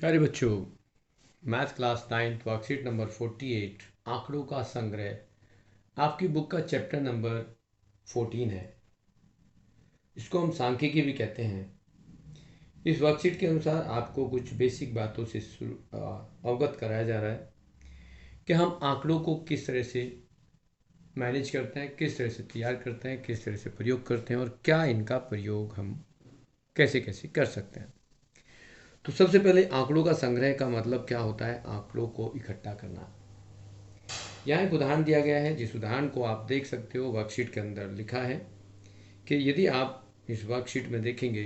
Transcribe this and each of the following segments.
प्यारे बच्चों, math class 9 worksheet number 48 आंकड़ों का संग्रह आपकी बुक का चैप्टर नंबर 14 है। इसको हम सांख्यिकी भी कहते हैं। इस वर्कशीट के अनुसार आपको कुछ बेसिक बातों से अवगत कराया जा रहा है कि हम आंकड़ों को किस तरह से मैनेज करते हैं, किस तरह से तैयार करते हैं, किस तरह से प्रयोग करते हैं और क्या इनका प्रयोग हम कैसे कैसे कर सकते हैं। तो सबसे पहले आंकड़ों का संग्रह का मतलब क्या होता है? आंकड़ों को इकट्ठा करना। यहाँ एक उदाहरण दिया गया है, जिस उदाहरण को आप देख सकते हो वर्कशीट के अंदर लिखा है कि यदि आप इस वर्कशीट में देखेंगे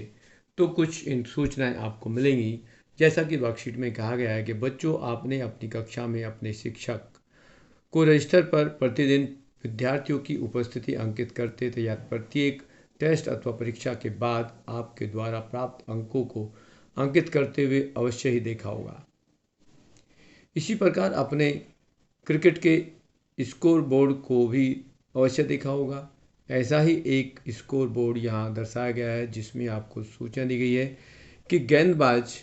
तो कुछ इन सूचनाएं आपको मिलेंगी। जैसा कि वर्कशीट में कहा गया है कि बच्चों, आपने अपनी कक्षा में अपने शिक्षक को रजिस्टर पर प्रतिदिन विद्यार्थियों की उपस्थिति अंकित करते थे या प्रत्येक टेस्ट अथवा परीक्षा के बाद आपके द्वारा प्राप्त अंकों को अंकित करते हुए अवश्य ही देखा होगा। इसी प्रकार अपने क्रिकेट के स्कोर बोर्ड को भी अवश्य देखा होगा। ऐसा ही एक स्कोर बोर्ड यहाँ दर्शाया गया है, जिसमें आपको सूचना दी गई है कि गेंदबाज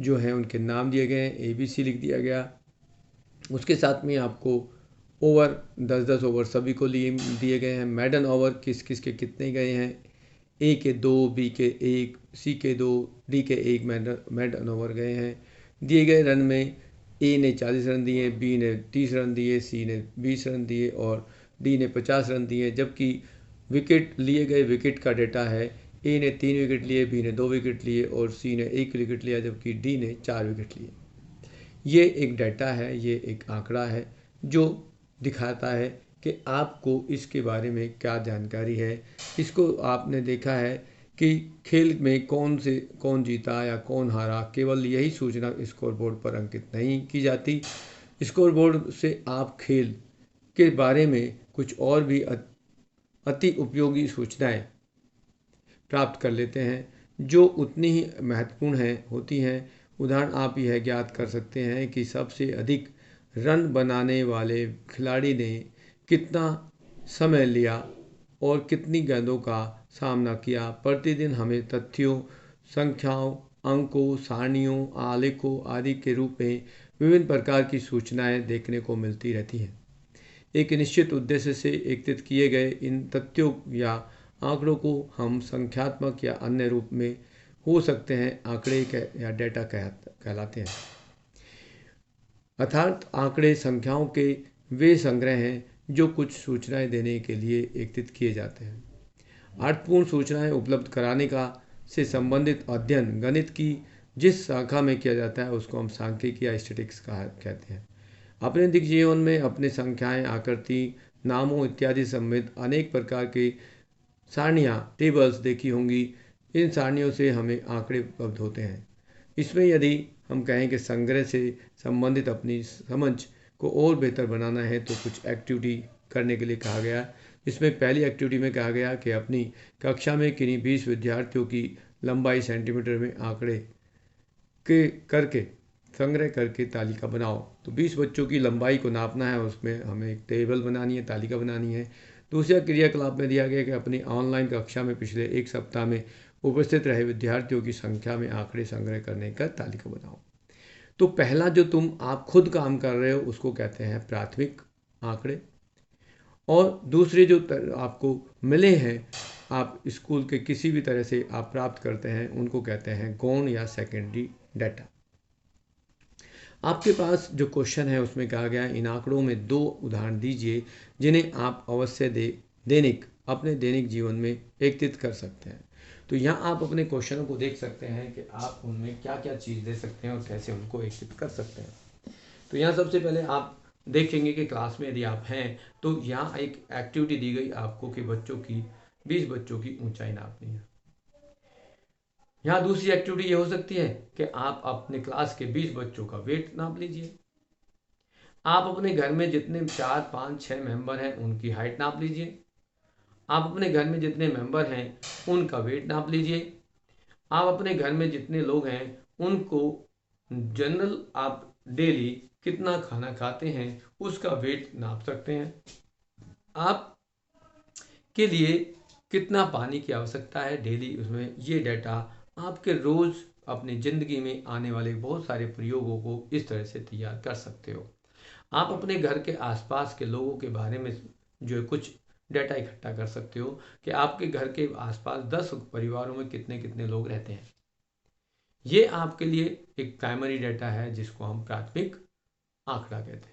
जो हैं उनके नाम दिए गए हैं, ABC लिख दिया गया। उसके साथ में आपको ओवर 10-10 ओवर सभी को लिए दिए गए हैं। मैडन ओवर किस किस के कितने गए हैं, A के 2, B के 1, C के 2, D के 1 मैडन ओवर गए हैं। दिए गए रन में A ने 40 रन दिए, B ने 30 रन दिए, C ने 20 रन दिए और D ने 50 रन दिए। जबकि विकेट लिए गए विकेट का डेटा है, A ने 3 विकेट लिए, B ने 2 विकेट लिए और C ने 1 विकेट लिया, जबकि D ने 4 विकेट लिए। ये एक डाटा है, ये एक आंकड़ा है जो दिखाता है कि आपको इसके बारे में क्या जानकारी है। इसको आपने देखा है कि खेल में कौन जीता या कौन हारा, केवल यही सूचना स्कोर बोर्ड पर अंकित नहीं की जाती। स्कोर बोर्ड से आप खेल के बारे में कुछ और भी अति उपयोगी सूचनाएं प्राप्त कर लेते हैं, जो उतनी ही महत्वपूर्ण होती हैं। उदाहरण आप यह ज्ञात कर सकते हैं कि सबसे अधिक रन बनाने वाले खिलाड़ी ने कितना समय लिया और कितनी गेंदों का सामना किया। प्रतिदिन हमें तथ्यों, संख्याओं, अंकों, सारणियों, आलेखों आदि के रूप में विभिन्न प्रकार की सूचनाएं देखने को मिलती रहती हैं। एक निश्चित उद्देश्य से एकत्रित किए गए इन तथ्यों या आंकड़ों को हम संख्यात्मक या अन्य रूप में हो सकते हैं आंकड़े या डेटा कहलाते हैं। अर्थात आंकड़े संख्याओं के वे संग्रह हैं जो कुछ सूचनाएं देने के लिए एकत्रित किए जाते हैं। अर्थपूर्ण सूचनाएं उपलब्ध कराने का से संबंधित अध्ययन गणित की जिस शाखा में किया जाता है उसको हम सांख्यिकी या स्टैटिस्टिक्स कहते हैं। अपने दिग जीवन में अपने संख्याएं, आकृति, नामों इत्यादि समेत अनेक प्रकार की सारणियाँ, टेबल्स देखी होंगी। इन सारणियों से हमें आंकड़े उपलब्ध होते हैं। इसमें यदि हम कहें कि संग्रह से संबंधित अपनी समझ को और बेहतर बनाना है तो कुछ एक्टिविटी करने के लिए कहा गया। इसमें पहली एक्टिविटी में कहा गया कि अपनी कक्षा में किन्हीं 20 विद्यार्थियों की लंबाई सेंटीमीटर में आंकड़े के करके संग्रह करके तालिका बनाओ। तो 20 बच्चों की लंबाई को नापना है, उसमें हमें एक टेबल बनानी है, तालिका बनानी है। दूसरा क्रियाकलाप में दिया गया कि अपनी ऑनलाइन कक्षा में पिछले एक सप्ताह में उपस्थित रहे विद्यार्थियों की संख्या में आंकड़े संग्रह करने का तालिका बनाओ। तो पहला जो आप खुद काम कर रहे हो उसको कहते हैं प्राथमिक आंकड़े, और दूसरे जो आपको मिले हैं, आप स्कूल के किसी भी तरह से आप प्राप्त करते हैं, उनको कहते हैं गौण या सेकेंडरी डाटा। आपके पास जो क्वेश्चन है उसमें कहा गया है इन आंकड़ों में 2 उदाहरण दीजिए जिन्हें आप अवश्य अपने दैनिक जीवन में एकत्रित कर सकते हैं। तो यहाँ आप अपने क्वेश्चनों को देख सकते हैं कि आप उनमें क्या क्या चीज़ दे सकते हैं और कैसे उनको एकत्रित कर सकते हैं। तो यहाँ सबसे पहले आप देखेंगे कि क्लास में यदि आप हैं तो यहाँ एक एक्टिविटी दी गई आपको कि 20 बच्चों की ऊंचाई नापनी है। यहाँ दूसरी एक्टिविटी ये हो सकती है कि आप अपने क्लास के 20 बच्चों का वेट नाप लीजिए। आप अपने घर में जितने 4, 5, 6 मेंबर हैं उनकी हाइट नाप लीजिए। आप अपने घर में जितने मेंबर हैं उनका वेट नाप लीजिए। आप अपने घर में जितने लोग हैं उनको जनरल आप डेली कितना खाना खाते हैं उसका वेट नाप सकते हैं। आप के लिए कितना पानी की आवश्यकता है डेली, उसमें ये डाटा आपके रोज़ अपनी ज़िंदगी में आने वाले बहुत सारे प्रयोगों को इस तरह से तैयार कर सकते हो। आप अपने घर के आसपास के लोगों के बारे में जो है कुछ डाटा इकट्ठा कर सकते हो कि आपके घर के आसपास 10 परिवारों में कितने कितने लोग रहते हैं। ये आपके लिए एक प्राइमरी डाटा है जिसको हम प्राथमिक आंकड़ा कहते हैं।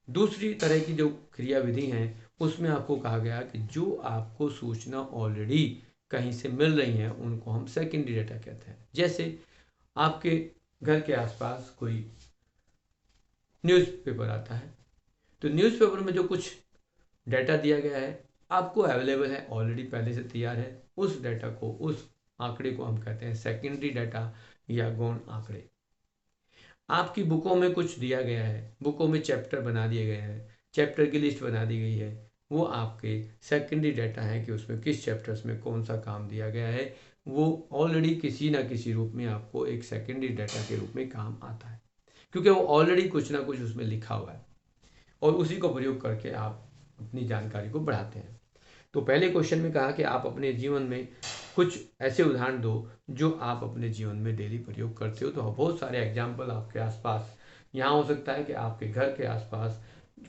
दूसरी तरह की जो क्रियाविधि हैं उसमें आपको कहा गया कि जो आपको सूचना ऑलरेडी कहीं से मिल रही हैं उनको हम सेकेंडरी डाटा कहते हैं। जैसे आपके घर के आसपास कोई न्यूज़पेपर आता है, तो न्यूज़पेपर में जो कुछ डाटा दिया गया है आपको अवेलेबल है, ऑलरेडी पहले से तैयार है, उस डाटा को, उस आंकड़े को हम कहते हैं सेकेंडरी डाटा या गौण आंकड़े। आपकी बुकों में कुछ दिया गया है, बुकों में चैप्टर बना दिए गए हैं, चैप्टर की लिस्ट बना दी गई है, वो आपके सेकेंडरी डाटा है कि उसमें किस चैप्टर्स में कौन सा काम दिया गया है। वो ऑलरेडी किसी ना किसी रूप में आपको एक सेकेंडरी डाटा के रूप में काम आता है, क्योंकि वो ऑलरेडी कुछ ना कुछ उसमें लिखा हुआ है और उसी को प्रयोग करके आप अपनी जानकारी को बढ़ाते हैं। तो पहले क्वेश्चन में कहा कि आप अपने जीवन में कुछ ऐसे उदाहरण दो जो आप अपने जीवन में डेली प्रयोग करते हो। तो बहुत सारे एग्जाम्पल आपके आसपास यहाँ हो सकता है कि आपके घर के आसपास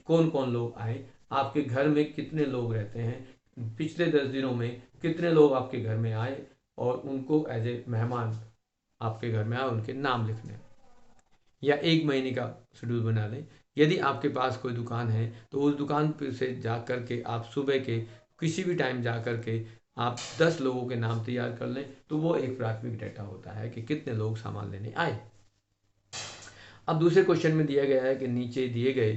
कौन कौन लोग आए, आपके घर में कितने लोग रहते हैं, पिछले 10 दिनों में कितने लोग आपके घर में आए और उनको एज ए मेहमान आपके घर में आए, उनके नाम लिखने। या 1 महीने का शेड्यूल बना लें। यदि आपके पास कोई दुकान है तो उस दुकान पे से जा कर के आप सुबह के किसी भी टाइम जा कर के आप 10 लोगों के नाम तैयार कर लें, तो वो एक प्राथमिक डाटा होता है कि कितने लोग सामान लेने आए। अब दूसरे क्वेश्चन में दिया गया है कि नीचे दिए गए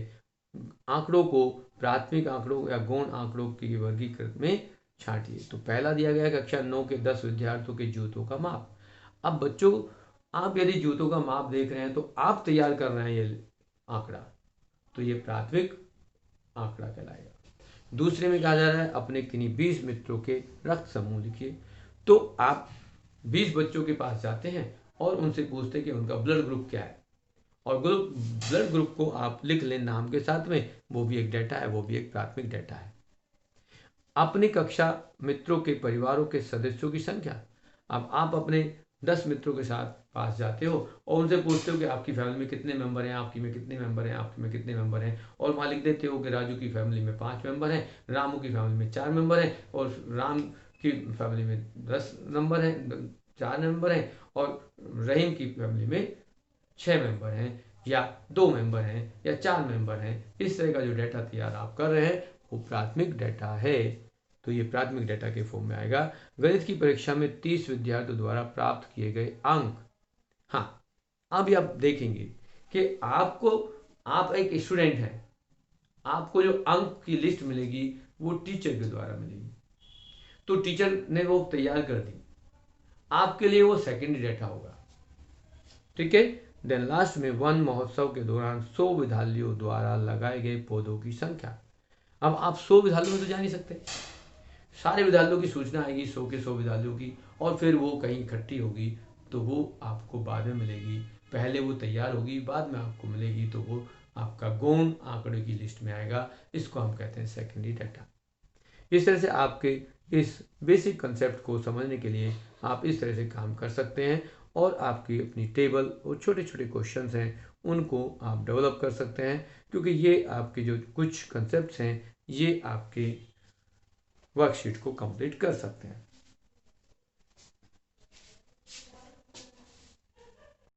आंकड़ों को प्राथमिक आंकड़ों या गौण आंकड़ों की वर्गीकृत में छांटिए। तो पहला दिया गया है कक्षा 9 के 10 विद्यार्थियों के जूतों का माप। अब बच्चों, आप यदि जूतों का माप देख रहे हैं तो आप तैयार कर रहे हैं ये आंकड़ा, तो ये प्राथमिक आंकड़ा कहलाएगा। दूसरे में कहा जा रहा है अपने किन्हीं 20 मित्रों के रक्त समूह लिखिए। तो आप 20 बच्चों के पास जाते हैं और उनसे पूछते हैं कि उनका ब्लड ग्रुप क्या है, और ब्लड ग्रुप को आप लिख लें नाम के साथ में, वो भी एक डाटा है, वो भी एक प्राथमिक डाटा है। अपनी कक्षा मित्रों के परिवारों के सदस्यों की संख्या। अब आप अपने 10 मित्रों के साथ पास जाते हो और उनसे पूछते हो कि आपकी फैमिली में कितने मेंबर हैं, आपकी में कितने मेंबर हैं, आपकी में कितने मेंबर हैं, और वहाँ लिख देते हो कि राजू की फैमिली में 5 मेंबर हैं, रामू की फैमिली में 4 मेंबर हैं, और राम की फैमिली में 10 मेंबर हैं, 4 मेंबर हैं, और रहीम की फैमिली में 6 मेंबर हैं, या 2 मेंबर हैं, या 4 मेंबर हैं। इस तरह का जो डाटा तैयार आप कर रहे हैं वो प्राथमिक डाटा है। तो ये प्राथमिक डाटा के फॉर्म में आएगा। गणित की परीक्षा में 30 विद्यार्थियों द्वारा प्राप्त किए गए अंक। हाँ, अब आप देखेंगे कि आप एक स्टूडेंट हैं, आपको जो अंक की लिस्ट मिलेगी वो टीचर के द्वारा मिलेगी। तो टीचर ने वो तैयार कर दी, आपके लिए वो सेकेंडरी डाटा होगा। ठीक है। देन लास्ट में वन महोत्सव के दौरान 100 विद्यालयों द्वारा लगाए गए पौधों की संख्या। अब आप 100 विद्यालयों में तो जा नहीं सकते, सारे विद्यालयों की सूचना आएगी 100 के 100 विद्यालयों की, और फिर वो कहीं इकट्ठी होगी तो वो आपको बाद में मिलेगी। पहले वो तैयार होगी, बाद में आपको मिलेगी, तो वो आपका गौण आंकड़े की लिस्ट में आएगा। इसको हम कहते हैं सेकेंडरी डाटा। इस तरह से आपके इस बेसिक कंसेप्ट को समझने के लिए आप इस तरह से काम कर सकते हैं, और आपकी अपनी टेबल और छोटे छोटे क्वेश्चंस हैं उनको आप डेवलप कर सकते हैं, क्योंकि ये आपके जो कुछ कंसेप्ट्स हैं ये आपके वर्कशीट को कंप्लीट कर सकते हैं।